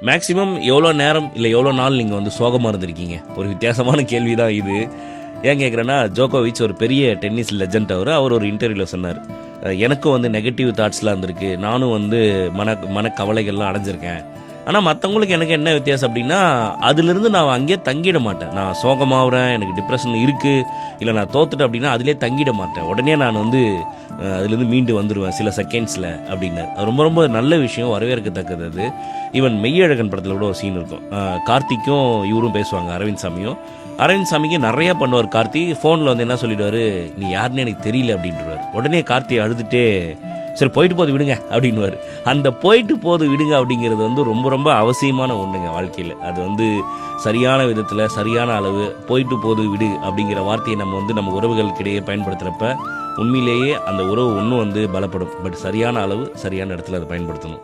Maximum எவ்வளோ நேரம் இல்லை எவ்வளோ நாள் நீங்கள் வந்து சோகமாக இருந்திருக்கீங்க? ஒரு வித்தியாசமான கேள்வி தான் இது. ஏன் கேட்குறேன்னா, ஜோகோவிச் ஒரு பெரிய டென்னிஸ் லெஜண்ட். அவர் ஒரு இன்டர்வியூவில் சொன்னார், எனக்கும் வந்து நெகட்டிவ் தாட்ஸ்லாம் இருந்திருக்கு, நானும் வந்து மனக்கவலைகள்லாம் அடைஞ்சிருக்கேன். ஆனால் மற்றவங்களுக்கு எனக்கு என்ன வித்தியாசம் அப்படின்னா, அதிலிருந்து நான் அங்கேயே தங்கிட மாட்டேன். நான் சோகமாகறேன், எனக்கு டிப்ரெஷன் இருக்குது, இல்லை நான் தோத்துட்டேன் அப்படின்னா அதிலே தங்கிட மாட்டேன். உடனே நான் வந்து அதுலேருந்து மீண்டு வந்துடுவேன் சில செகண்ட்ஸில் அப்படின்னார். அது ரொம்ப ரொம்ப நல்ல விஷயம், வரவேற்கத்தக்கது. அது ஈவன் மெய்யழகன் படத்தில் கூட ஒரு சீன் இருக்கும். கார்த்திக்கும் இவரும் பேசுவாங்க, அரவிந்த் சாமிக்கு நிறையா பண்ணுவார். கார்த்தி ஃபோனில் வந்து என்ன சொல்லிடுவார், நீ யாருன்னு எனக்கு தெரியல அப்படின்றார். உடனே கார்த்தி அழுதுகிட்டே, சரி போயிட்டு போது விடுங்க அப்படின்வார். அந்த போயிட்டு போது விடுங்க அப்படிங்கிறது வந்து ரொம்ப ரொம்ப அவசியமான ஒன்றுங்க வாழ்க்கையில். அது வந்து சரியான விதத்தில் சரியான அளவு போயிட்டு போது விடு அப்படிங்கிற வார்த்தையை நம்ம வந்து நம்ம உறவுகளுக்கிடையே பயன்படுத்துகிறப்ப உண்மையிலேயே அந்த உறவு ஒன்றும் வந்து பலப்படும். பட் சரியான அளவு சரியான இடத்துல அதை பயன்படுத்தணும்.